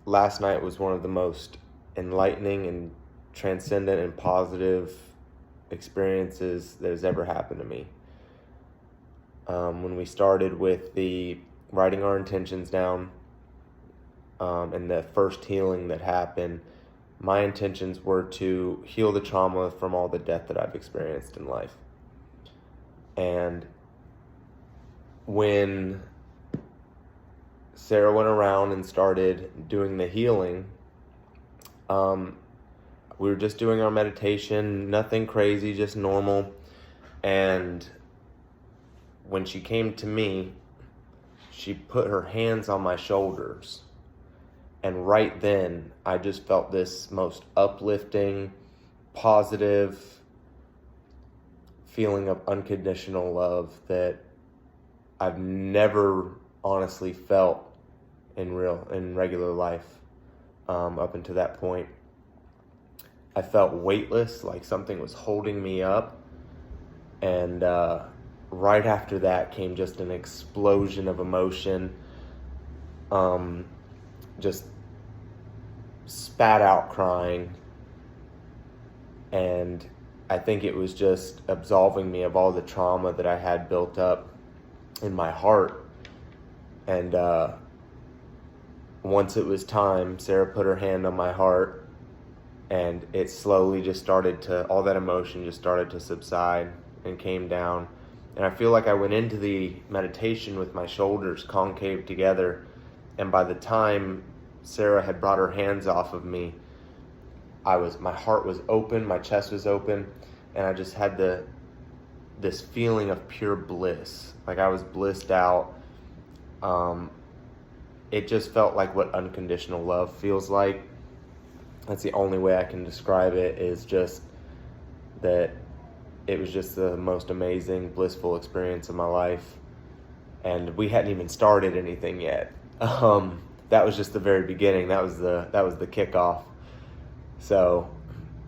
last night was one of the most enlightening and transcendent and positive experiences that has ever happened to me. When we started with the writing our intentions down, and the first healing that happened, my intentions were to heal the trauma from all the death that I've experienced in life. And when Sarah went around and started doing the healing, we were just doing our meditation, nothing crazy, just normal. And when she came to me, she put her hands on my shoulders. And right then, I just felt this most uplifting, positive feeling of unconditional love that I've never honestly felt in regular life up until that point. I felt weightless, like something was holding me up. And right after that came just an explosion of emotion. Just spat out crying. And I think it was just absolving me of all the trauma that I had built up in my heart. And once it was time, Sarah put her hand on my heart, and it slowly just started to, all that emotion just started to subside and came down. And I feel like I went into the meditation with my shoulders concave together. And by the time Sarah had brought her hands off of me, my heart was open, my chest was open, and I just had this feeling of pure bliss. Like I was blissed out. It just felt like what unconditional love feels like. That's the only way I can describe it, is just that it was just the most amazing, blissful experience of my life. And we hadn't even started anything yet. That was just the very beginning. That was the kickoff. So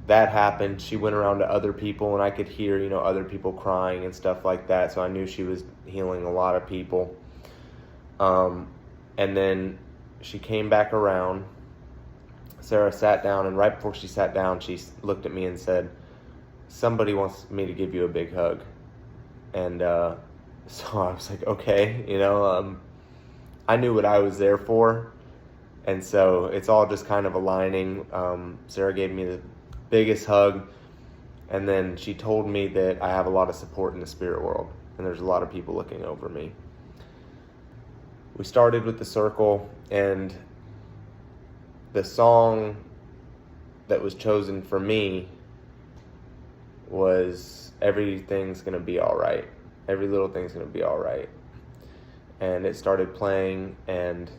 that happened. She went around to other people, and I could hear, other people crying and stuff like that. So I knew she was healing a lot of people. And then she came back around. Sarah sat down, and right before she sat down, she looked at me and said, "Somebody wants me to give you a big hug." And so I was like, okay, I knew what I was there for. And so it's all just kind of aligning. Sarah gave me the biggest hug. And then she told me that I have a lot of support in the spirit world, and there's a lot of people looking over me. We started with the circle, and the song that was chosen for me was "Everything's Gonna Be All Right." Every little thing's gonna be all right. And it started playing, and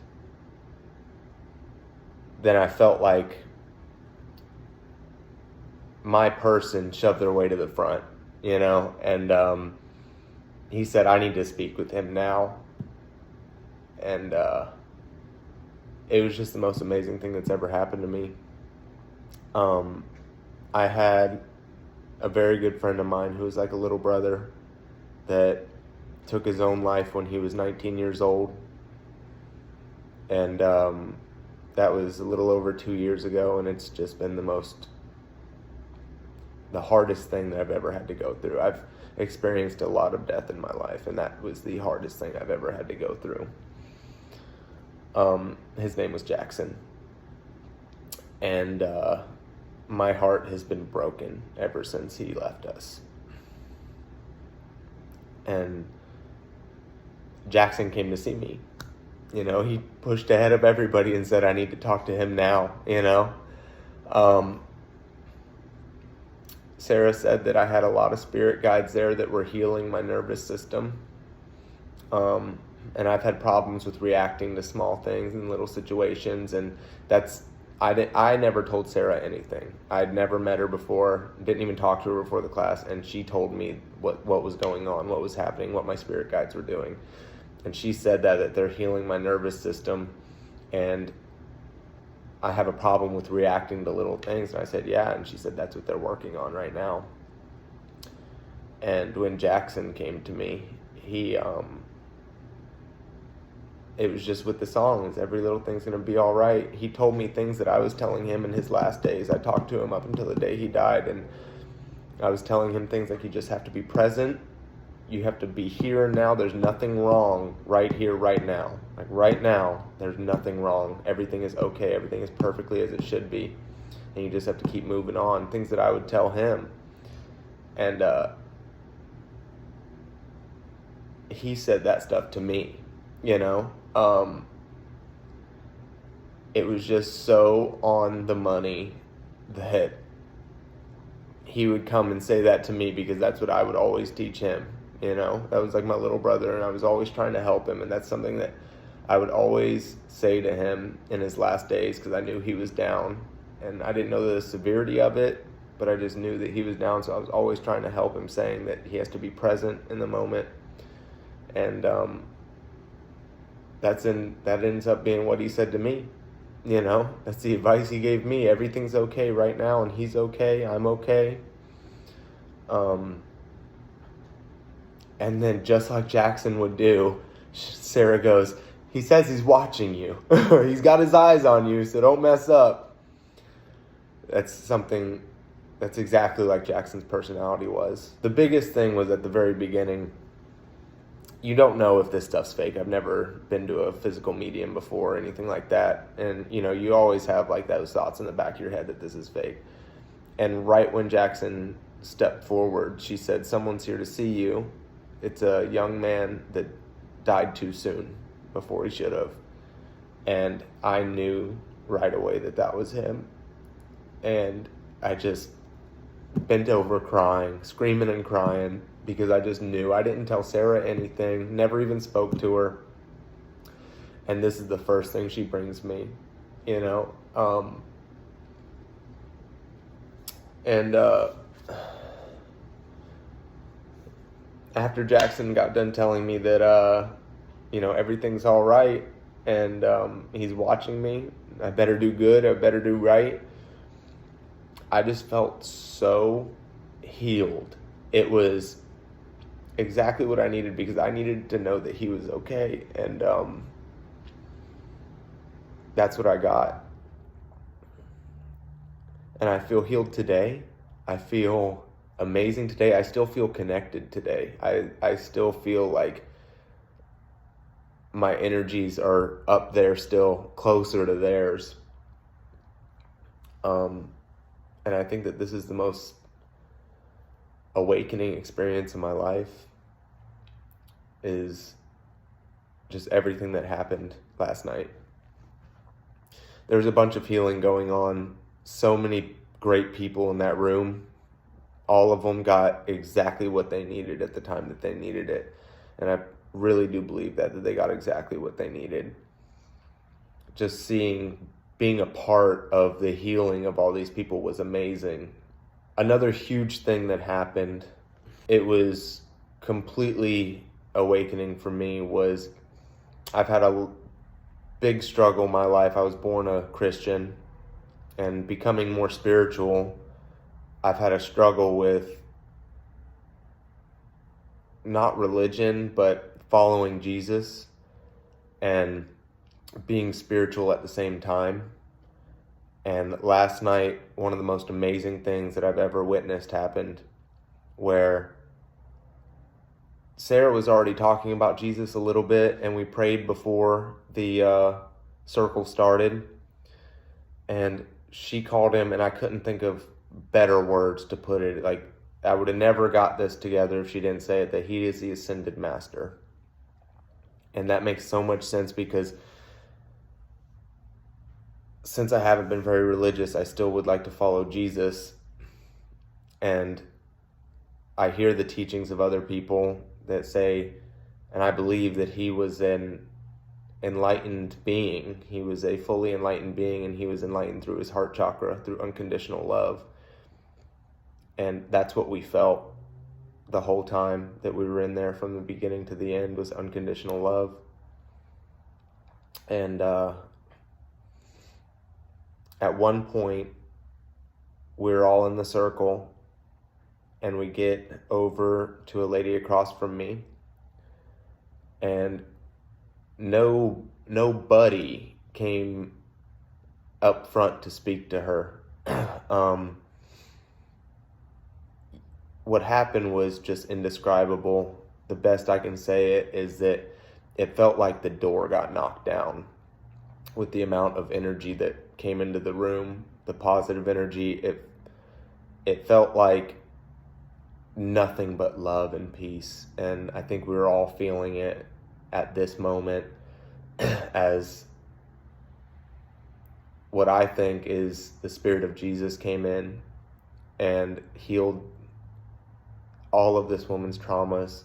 then I felt like my person shoved their way to the front, and he said, "I need to speak with him now." And it was just the most amazing thing that's ever happened to me. I had a very good friend of mine who was like a little brother that took his own life when he was 19 years old. And that was a little over 2 years ago, and it's just been the hardest thing that I've ever had to go through. I've experienced a lot of death in my life, and that was the hardest thing I've ever had to go through. His name was Jackson. And my heart has been broken ever since he left us. And Jackson came to see me. He pushed ahead of everybody and said, "I need to talk to him now." Sarah said that I had a lot of spirit guides there that were healing my nervous system. And I've had problems with reacting to small things and little situations, and I never told Sarah anything. I'd never met her before, didn't even talk to her before the class, and she told me what was going on, what was happening, what my spirit guides were doing. And she said that they're healing my nervous system, and I have a problem with reacting to little things. And I said, yeah, and she said that's what they're working on right now. And when Jackson came to me, he it was just with the songs, every little thing's going to be all right. He told me things that I was telling him in his last days. I talked to him up until the day he died, and I was telling him things like, you just have to be present. You have to be here and now. There's nothing wrong right here, right now. Like right now, there's nothing wrong. Everything is okay. Everything is perfectly as it should be. And you just have to keep moving on. Things that I would tell him. And he said that stuff to me, you know. It was just so on the money that he would come and say that to me, because that's what I would always teach him, you know. That was like my little brother, and I was always trying to help him, and that's something that I would always say to him in his last days, because I knew he was down, and I didn't know the severity of it, but I just knew that he was down, so I was always trying to help him, saying that he has to be present in the moment. And that ends up being what he said to me. You know, that's the advice he gave me. Everything's okay right now, and he's okay. I'm okay. And then just like Jackson would do, Sarah goes, he says he's watching you. He's got his eyes on you, so don't mess up. That's exactly like Jackson's personality was. The biggest thing was at the very beginning, you don't know if this stuff's fake. I've never been to a physical medium before or anything like that. And, you know, you always have like those thoughts in the back of your head that this is fake. And right when Jackson stepped forward, she said, someone's here to see you. It's a young man that died too soon before he should have. And I knew right away that that was him. And I just bent over crying, screaming and crying, because I just knew. I didn't tell Sarah anything, never even spoke to her. And this is the first thing she brings me, you know. After Jackson got done telling me that, you know, everything's all right, and he's watching me, I better do good, I better do right, I just felt so healed. It was exactly what I needed, because I needed to know that he was okay, and that's what I got. And I feel healed today. I feel amazing today. I still feel connected today. I still feel like my energies are up there still, closer to theirs. And I think that this is the most awakening experience in my life, is just everything that happened last night. There was a bunch of healing going on. So many great people in that room. All of them got exactly what they needed at the time that they needed it. And I really do believe that they got exactly what they needed. Just being a part of the healing of all these people was amazing. Another huge thing that happened, it was completely awakening for me, was I've had a big struggle in my life. I was born a Christian, and becoming more spiritual, I've had a struggle with not religion, but following Jesus and being spiritual at the same time. And last night, one of the most amazing things that I've ever witnessed happened, where Sarah was already talking about Jesus a little bit, and we prayed before the circle started, and she called him, and I couldn't think of better words to put it. Like, I would have never got this together if she didn't say it, that he is the ascended master. And that makes so much sense, because since I haven't been very religious, I still would like to follow Jesus. And I hear the teachings of other people that say, and I believe that he was an enlightened being. He was a fully enlightened being, and he was enlightened through his heart chakra, through unconditional love. And that's what we felt the whole time that we were in there, from the beginning to the end, was unconditional love. And at one point, we're all in the circle, and we get over to a lady across from me, and no nobody came up front to speak to her. What happened was just indescribable. The best I can say it is that it felt like the door got knocked down with the amount of energy that came into the room, the positive energy. It felt like nothing but love and peace. And I think we were all feeling it at this moment as what I think is the Spirit of Jesus came in and healed all of this woman's traumas.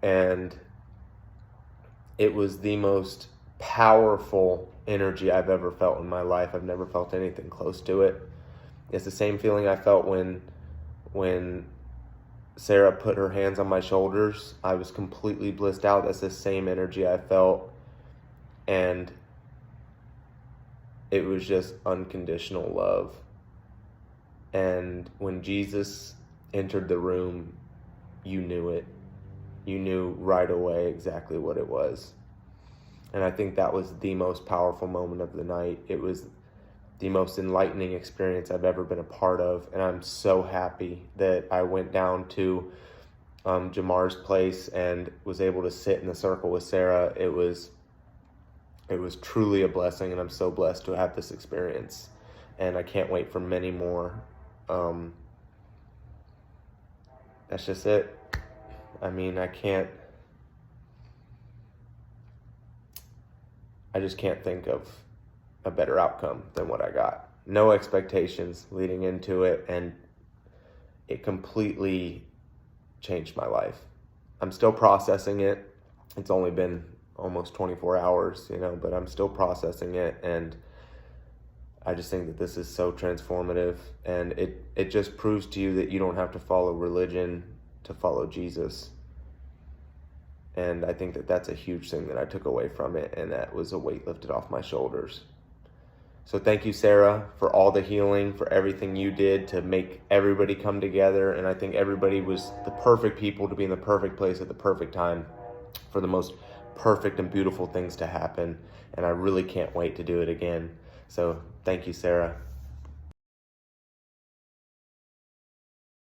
And it was the most powerful energy I've ever felt in my life. I've never felt anything close to it. It's the same feeling I felt when Sarah put her hands on my shoulders. I was completely blissed out. That's the same energy I felt. And it was just unconditional love. And when Jesus entered the room, you knew it. You knew right away exactly what it was. And I think that was the most powerful moment of the night. It was the most enlightening experience I've ever been a part of. And I'm so happy that I went down to Jamar's place and was able to sit in the circle with Sarah. It was truly a blessing, and I'm so blessed to have this experience. And I can't wait for many more. That's just it. I mean, I just can't think of a better outcome than what I got. No expectations leading into it, and it completely changed my life. I'm still processing it. It's only been almost 24 hours, but I'm still processing it, and I just think that this is so transformative, and it just proves to you that you don't have to follow religion to follow Jesus. And I think that that's a huge thing that I took away from it, and that was a weight lifted off my shoulders. So thank you, Sarah, for all the healing, for everything you did to make everybody come together. And I think everybody was the perfect people to be in the perfect place at the perfect time for the most perfect and beautiful things to happen. And I really can't wait to do it again. So thank you, Sarah.